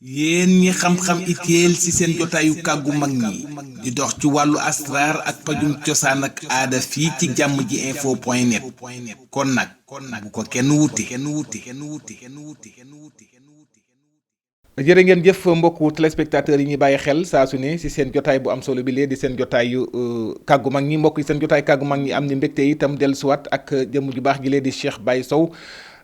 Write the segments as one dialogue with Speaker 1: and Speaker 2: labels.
Speaker 1: yéen ñi xam-xam itéel ci seen jotaayu kàggu mag ñi di dox ci wàllu asraar ak pajum cosaan ak aada fii ci jàmm ji info point net kon nag bu ko kenn wuti.
Speaker 2: jërë ngeen jëf mbokku téléspectateurs yi ñuy bàyyi xel saa su ne ci seen jotaay bu am solo bi lee di seen jotaayu kàggu mag ñi mbokk yi seen jotaay kàggu mag ñi am ni mbégte itam dellusiwaat ak jëmm ju baax ji lee di Cheikh Baye Sow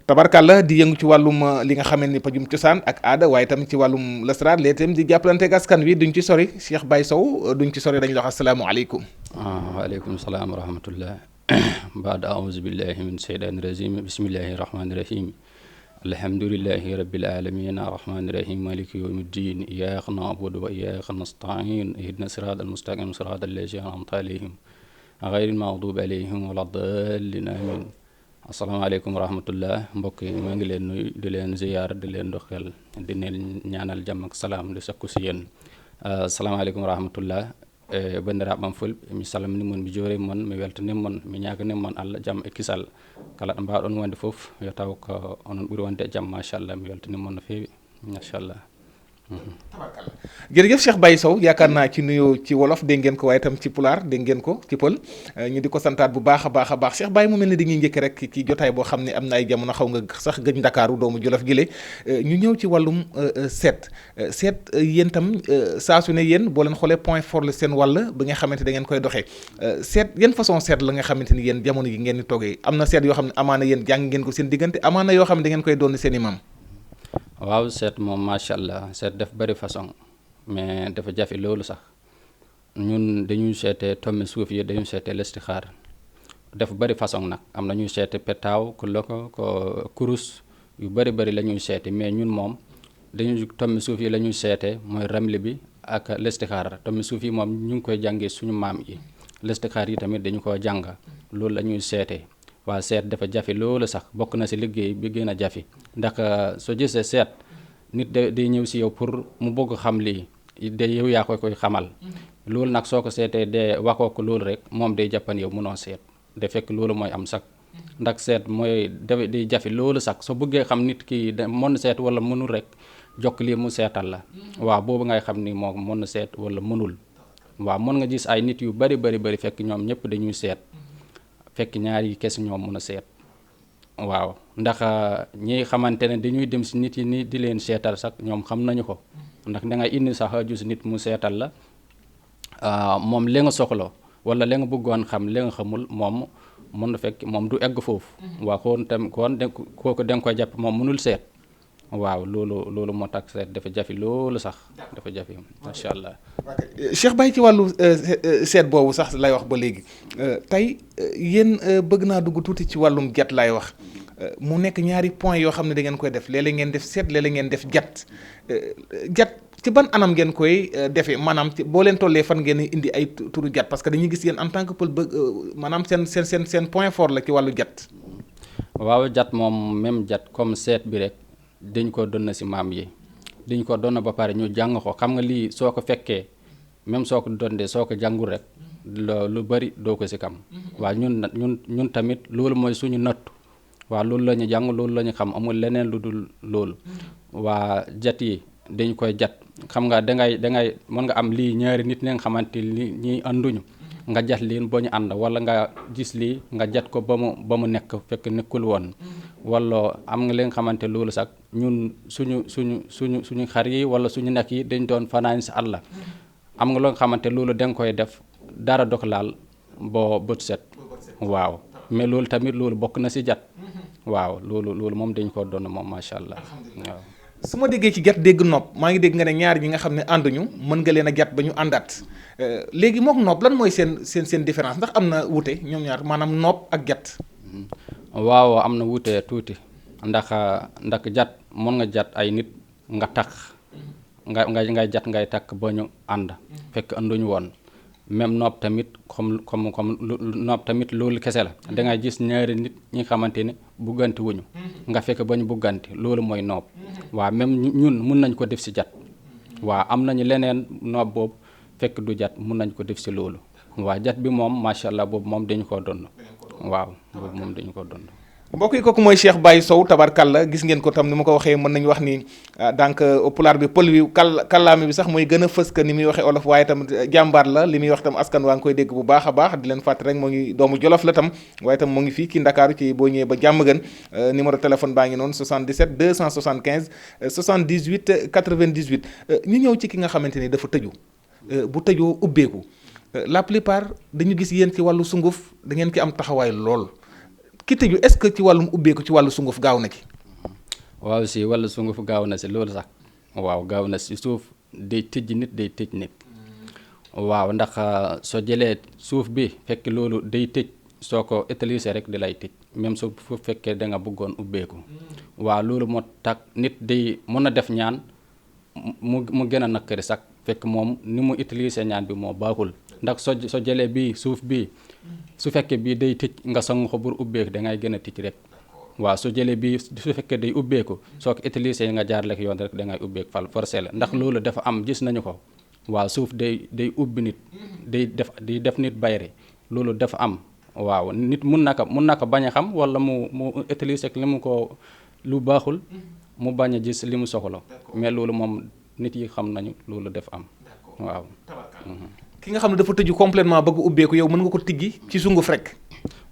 Speaker 2: tabarkàlla di yëngu ci wàllum li nga xamee ni pajum cosaan ak aada waaye tamit ci wàllum lasraar léegi tamit di jàppalante ak askan wi duñ ci sori Cheikh Baye Sow duñ ci sori dañu la wax asalaamaaleykum.
Speaker 3: waaleykum salaam wa rahmatullah baada auzu billahi min sheytaani rajim bismillahi rahmaani rahim alhamdulillahi rabbil alamin arrahmani rahim maliki yawmi ddin iyyaka na'budu wa iyyaka nasta'in ihdina sirata almustaqim sirata allazina an'amta alayhim ghayril maghdubi alayhim wala ddallin amin asalaamaaleykum wa rahmatullah mbokk yi maa ngi leen nuyu di leen ziyaar di leen doxel di leen ñaanal jàmm ak salaam di sakku si yéen asalaamaaleykum wa rahmatullah bandiraɓam fulɓe mi salmini mi joorima mon mi weltanima mon mi ñaganima mon Allah jaam e kisal kala ɗo mbawɗon wonde fof yo taw ko onon ɓuuri wonde e jaam machallah mi weltanima mon no feewi machallah
Speaker 2: jërëjëf Cheikh Baye Sow yaakaar naa ci nuyoo ci wolof dégg ngeen ko waaye itam ci pulaar dégg ngeen ko ci pël ñu di ko santaat bu baax a baax Cheikh Baye mu mel ne dañuy njëkk rek ci jotaay boo xam ne am na ay jamono xaw nga sax gëj Ndakaaru doomu Jolof gile ñu ñëw ci wàllum seet yéen tam saa su ne yéen boo leen xoolee point fort la seen wàll ba nga xamante da ngeen koy doxee seet yan façon seet la nga xamante ni yéen jamono yi ngeen di toggee am na seet yoo xam ne amaana yéen jàng ngeen ko seen diggante amaana yoo xam ne da ngeen koy doon seen imam.
Speaker 3: waaw seet moom macha allah seet def bëri façon mais dafa jafe loolu sax ñun dañuy seete tommi suuf yi dañuy seete listixaar def bëri façon nag am na ñuy seete petaaw ku loko ko kurus yu bëri la ñuy seete mais ñun moom dañuy tommi suuf yi la ñuy seete mooy ramli bi ak listixaar tommi suuf yi moom ñu ngi koy jàngee suñu maam yi listixaar yi tamit dañu ko jàng loolu la ñuy seete waa seet dafa jafe loolu sax bokk na ci liggéey bi gën a jafe ndax soo gisee seet nit day ñëw ci yow pour mu bëgg xam lii de yow yaa koy xamal loolu nag soo ko seetee de waxoo ko loolu rek moom day jàppan yow mënoo seet de fekk loolu mooy am sax ndax seet mooy day jafe loolu sax soo bëggee xam nit ki mën seet wala mënul rek jokk lii mu seetal la waaw boobu ngay xam ni moo mën na seet wala mënul waaw mën nga gis ay nit yu bari fekk ñoom ñëpp dañuy seet fekk ñaari kes ñoom mën a seet waaw ndax ñi xamante ne dañuy dem ci nit yi ni di leen seetal sax ñoom xam nañu ko ndax da ngay indi sax jus nit mu seetal la moom li nga soxla wala li nga bëggoon xam li nga xamul moom mën na fekk moom du egg foofu waaw kooku da nga koy jàpp moom mënul seet waaw loolu moo tax seet dafa jafe loolu sax dafa jafe macha allah.
Speaker 2: Cheikh Baye ci wàllu seet boobu sax lay wax ba léegi tey yéen bëgg naa dugg tuuti ci wàllum jat lay wax mu nekk ñaari point yoo xam ne da ngeen koy def léeg-léeg ngeen def seet léeg-léeg ngeen def jat ci ban anam ngeen koy defee maanaam boo leen tollee fan ngeen indi ay turu jat parce que dañuy gis yéen en tant que pël bëgg maanaam seen point fort la ci wàllu jat.
Speaker 3: waaw jat moom même jat comme seet bi rek. dañ ko doon ci maam yi dañ ko doon ba pare ñu jàng ko xam nga lii soo ko fekkee même soo ko dondee soo ko jàngul rek lu bari doo ko ci kam waaw ñun tamit loolu mooy suñu nattu waaw loolu la ñu jàng loolu la ñu xam amul leneen lu dul loolu waa jat yi dañ koy jat xam nga dangay mën nga am lii ñaari nit ne nga xamante li ñi ànduñu nga jat leen ba ñu ànd wala nga gis lii nga jat ko ba mu nekk fekk nekkul woon wala am nga li nga xamante loolu sax ñun suñu xar yi wala suñu nekk yi dañ doon fanaan si àll am nga loo nga xamante loolu da nga koy def dara dok laal boo bët set waaw mais loolu tamit loolu bokk na si jat waaw loolu moom dañ ko doon moom macha allah waaw.
Speaker 2: su ma déggee ci jat dégg nopp maa ngi dégg nga ne ñaar ñi nga xam ne ànduñu mën nga leen a jat ba ñu àndaat léegi mook nopp lan mooy seen différence ndax am na wuute ñoom ñaar maanaam nopp ak jat.
Speaker 3: waaw am na wuute tuuti ndax jat mën nga jat ay nit nga takk ngay jat ngay takk ba ñu ànd fekk ànduñu woon même nopp tamit comme nopp tamit loolu kese la dangay gis ñaari nit ñi xamante ne bugganti wuñu nga fekk ba ñu bugganti loolu mooy nopp waaw même ñun mun nañ ko def ci jat waaw am nañu leneen nopp boobu fekk du jat mun nañ ko def ci loolu waaw jat bi moom macha allah boobu moom dañu ko donn waaw boobu moom dañu ko donn
Speaker 2: mbokk yi kooku mooy Cheikh Baye Sow tabarkalla gis ngeen ko tam ni ma ko waxee mën nañu wax ni donc pulaar bi pël wi kàllaame bi sax mooy gën a fës que ni muy waxee olof waaye tam jàmbaar la li muy wax tam askan waa ngi koy dégg bu baax a baax di leen fàttali rek moo ngi doomu Jolof la tam waaye tam moo ngi fii ci Ndakaaru ci boo ñëwee ba jàmm gën numéro téléphone baa ngi noonu 77 275 78 98 ñu ñëw ci ki nga xamante ni dafa tëju bu tëjoo ubbeeku la plupart dañu gis yéen ci wàllu sunguf da ngeen ki am taxawaay lool ki tëju est-ce que ci wàllum ubbeeku ci wàllu sunguf gaaw na ci.
Speaker 3: waaw si wàllu sunguf gaaw na si loolu sax waaw gaaw na si suuf day tëj nit day tëj nit waaw ndax soo jëlee suuf bi fekk loolu day tëj soo ko utiliser rek di lay tëj même su fekkee da nga bëggoon ubbeeku waaw loolu moo tax nit day mën a def ñaan mu gën a nakkari sax fekk moom ni mu utiliser ñaan bi moo baaxul ndax soo jëlee bii suuf bii su fekkee bii day tëj nga song ko pour ubbeeku da ngay gën a tëj rek waaw su jëlee bii su fekkee day ubbeeku soo ko utiliser nga jaar lekk yoon rek da ngay ubbeeku fal forcé la ndax loolu dafa am gis nañu ko waaw suuf day ubbi nit day def nit bayre loolu dafa am waaw nit mun na ko bañ a xam wala mu utiliser li mu ko lu baaxul mu bañ a gis li mu soxla mais loolu moom nit yi xam nañu loolu dafa am waaw.
Speaker 2: ki nga xam ne dafa tëju complètement bëgg ubbeeku yow mën nga ko tijji ci sunguf rek.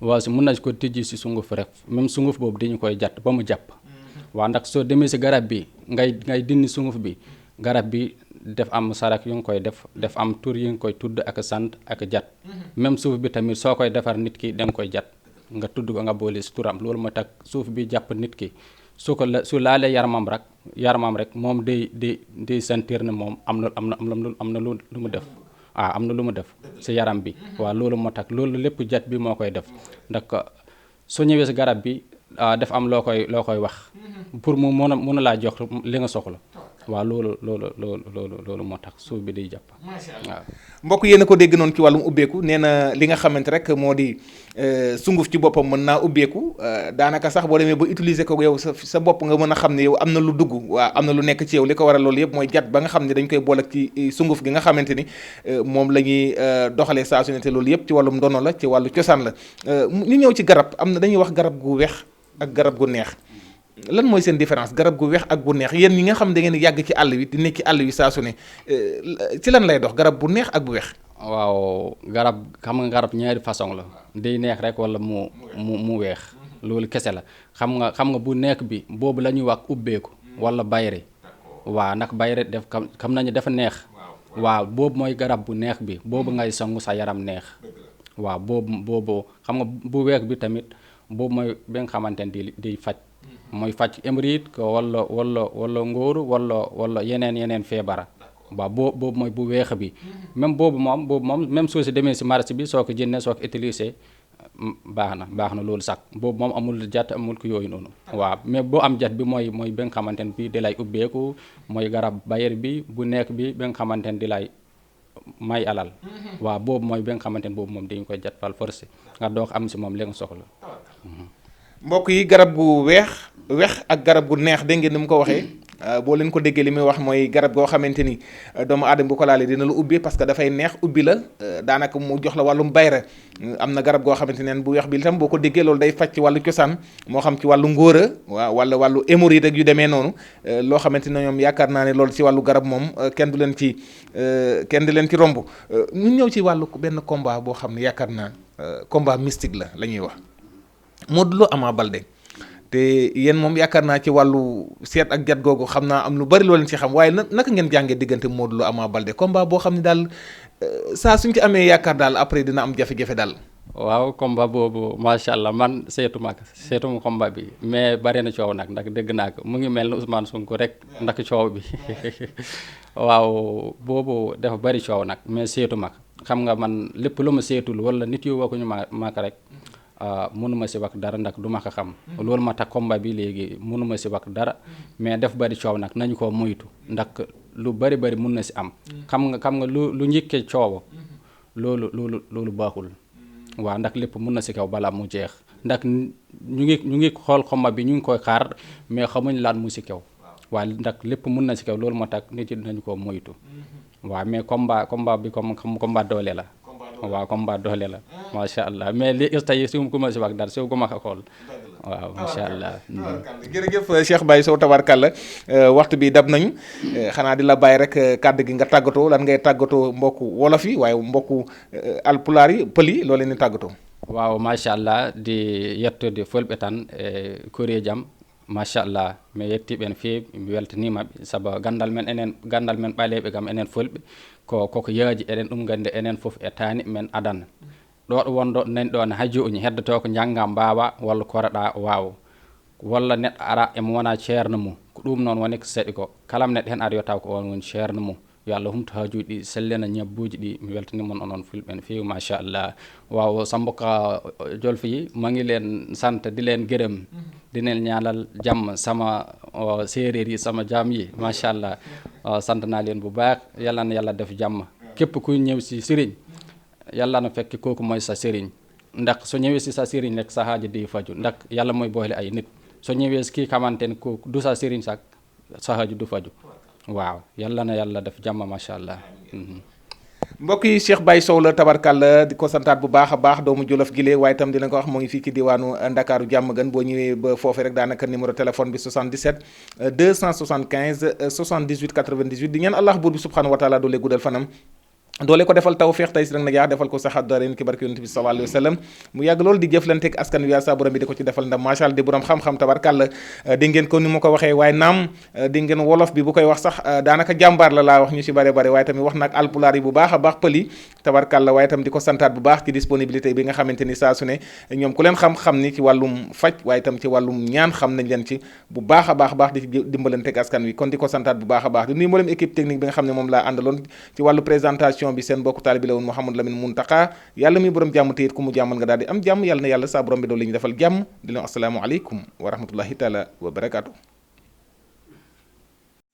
Speaker 3: waaw si mën nañ ko tijji si sunguf rek même sunguf boobu dañu koy jàtt ba mu jàpp waaw ndax soo demee si garab bi ngay dindi sunguf bi garab bi def am sarak yu nga koy def am tur yi nga koy tudd ak sant ak jat même suuf bi tamit soo koy defar nit ki da nga koy jat nga tudd ko nga boole si turam loolu moo tax suuf bi jàpp nit ki su laalee yaramam rek moom day sentir ne moom am na lu mu def am na lu mu def si yaram bi waaw loolu moo tax loolu lépp jat bi moo koy def ndax soo ñëwee si garab bi def am loo koy wax pour mu mën a laa jox li nga soxla waaw loolu moo tax suuf bi day jàpp waaw.
Speaker 2: mbokk yéen a ko dégg noonu ci wàllum ubbeeku nee na li nga xamante rek moo di sunguf ci boppam mën naa ubbeeku daanaka sax boo demee ba utiliser ko yow sa bopp nga mën a xam ne yow am na lu dugg waaw am na lu nekk ci yow li ko waral loolu yëpp mooy jat ba nga xam ne dañ koy boole ci sunguf gi nga xamante ni moom la ñuy doxalee saa su ne te loolu yëpp ci wàllum ndono la ci wàllu cosaan la ñu ñëw ci garab am na dañuy wax garab gu weex ak garab gu neex lan mooy seen différence garab gu weex ak gu neex yéen ñi nga xam da ngeen yàgg ci àll wi di nekk ci àll wi saa su ne ci lan lay dox garab bu neex ak bu weex.
Speaker 3: waaw garab xam nga garab ñaari façon la day neex rek wala mu weex loolu kese la xam nga bu nekk bi boobu la ñuy wax ubbeeku wala bayre waaw ndax bayre def xam nañu dafa neex waaw boobu mooy garab bu neex bi boobu ngay sangu sa yaram neex waaw boobu xam nga bu weex bi tamit boobu mooy bi nga xamante ne di faj mooy faj hémorroïde ko wala ngóoru wala yeneen feebara waaw boobu mooy bu weex bi même boobu moom même soo si demee si marché bi soo ko jëndee soo ko utilisé baax na loolu sax boobu moom amul jat amul ko yooyu noonu waaw mais boo am jat bi mooy bi nga xamante ne bi di lay ubbeeku mooy garab bayer bi bu nekk bi nga xamante ne di lay may alal waaw boobu mooy bi nga xamante ne boobu moom dañu koy jat fal forcé nga doog am si moom li nga soxla.
Speaker 2: mbokk yi garab gu weex ak garab gu neex dégg ngeen ni mu ko waxee boo leen ko déggee li muy wax mooy garab goo xamante ni doomu aadama bu ko laalee dina la ubbi parce que dafay neex ubbi la daanaka mu jox la wàllum bayra am na garab goo xamante ne bu weex bi itam boo ko déggee loolu day faj ci wàllu cosaan moo xam ci wàllu ngóora waaw wala wàllu hémorroïde ak yu demee noonu loo xamante ne ñoom yaakaar naa ne loolu ci wàllu garab moom kenn du leen ci romb ñu ñëw ci wàllu benn combat boo xam ne yaakaar naa combat mystique la ñuy wax Modou Lo Ama Baldé te yéen moom yaakaar naa ci wàllu seet ak jat googu xam naa am lu bari loo leen ci xam waaye naka ngeen jàngee diggante Modou Lo Ama Baldé combat boo xam ne daal saa suñ ci amee yaakaar daal après dina am jafe-jafe daal.
Speaker 3: waaw combat boobu macha allah man seetuma combat bi mais bari na coow nag ndax dégg naa ko mu ngi mel ni Ousmane Sonko rek ndax coow bi waaw boobu dafa bari coow nag mais seetuma xam nga man lépp lu ma seetul wala nit yu waxuñu maaka rek. mënuma si wax dara ndax du ma ko xam loolu ma tax combat bi léegi mënuma si wax dara mais def bari coow nag nañu ko moytu ndax lu bari mun na si am xam nga lu njëkkee coow loolu baaxul waaw ndax lépp mun na si kaw balaa mu jeex ndax ñu ngi xool combat bi ñu ngi koy xaar mais xamuñ laan mu si kaw waaw ndax lépp mun na si kaw loolu moo tax nit yi nañu ko moytu waaw mais combat bi comme combat doole la waaw combat doole la macha allah mais li tey si ko ma si wax dara si ko ma ko xool waaw macha allah.
Speaker 2: jërëjëf Cheikh Baye Sow tabarkàlla waxtu bi dab nañu xanaa di la bàyyi rek kàddu gi nga tàggatoo lan ngay tàggatoo mbokku wolof yi waaye mbokku alpulaar yi pël yi loo leen di tàggatoo.
Speaker 3: waaw macha allah di yettude fulɓe tan e kori jam machallah mi yettiɓe no feewi mi weltanimaɓe saabu gandal men ɓaleɓe kam enen fulɓe koko yaaji eɗen ɗum gandi enen foof e taani men adana ɗo wonɗo nani ɗo ne hajoñi heddoto ko jangga mbawa walla koroɗa wawa walla neɗɗo ara emo wona ceerno mum ko ɗum noon woni ko saɗi ko kala neɗɗo hen ari yo taw ko on woni ceerno mum yo Allah humto hajuji ɗi sellena ñabbuji ɗi mi weltanimon onon fulɓe no feewi machallah waw Samba Ka Jolfi mangilen santa dilen gueɗem dinen ñaalal jaam sama séeréer yi sama jaam yi machallah sant naa leen bu baax yàlla na yàlla def jàmm képp kuy ñëw si sëriñ yàlla na fekk kooku mooy sa sëriñ ndax soo ñëwee si sa sëriñ rek sa xaaja di faju ndax yàlla mooy boole ay nit soo ñëwee si kii xamante ne kooku du sa sëriñ sax sa xaaja du faju waaw yàlla na yàlla def jàmm macha allah.
Speaker 2: mbokk yi Cheikh Baye Sow la tabarkàlla di ko santaat bu baax a baax doomu Jolof gile waaye itam dina ko wax moo ngi fii ci diwaanu Ndakaaru jàmm gën boo ñëwee ba foofee rek daanaka numéro téléphone bi 77 275 78 98 di ñaan Allah buur bi subhanahu wa taala doole guddal fanam doole ko defal tawfeex tey si nag na jaa defal ko saxaat dareen ki barke yonent bi sallallahu alayhi wa sallam mu yàgg loolu di jëflanteeg askan wi yàlla sa borom bi di ko ci defal ndam macha allah di borom xam-xam tabarkàlla di ngeen ko ni ma ko waxee waaye naam di ngeen wolof bi bu koy wax sax daanaka jàmbaar la laa wax ñu si bare bare waaye tamit wax nag alpulaar yi bu baax a baax pël yi tabarkàlla waaye tam di ko santaat bu baax ci disponibilité bi nga xamante ni saa su ne ñoom ku leen xam-xam ni ci wàllum faj waaye tam ci wàllum ñaan xam nañ leen ci bu baax a baax di ci dimbalanteeg askan wi kon di ko santaat bu baax a baax di nuyu mboolem équipe technique bi nga xam ne moom laa àndaloon ci wàllu présentation bi seen bokk taalibi la woon Mouhamadou Lamine Muntaka yàlla muy borom jàmm te it ku mu jàmmal nga daal di am jàmm yàlla na yàlla saa borom bi doon la ñu defal jàmm di leen assalaamu aleykum wa rahmatullahi taala wa barakaatu.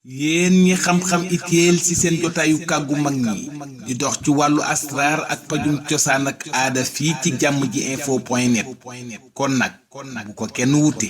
Speaker 1: yéen ñi xam-xam itéel ci seen jotaayu kàggu mag ñi di dox ci wàllu asraar ak pajum cosaan ak aada fii ci jàmm ji info point net kon nag bu ko kenn wuti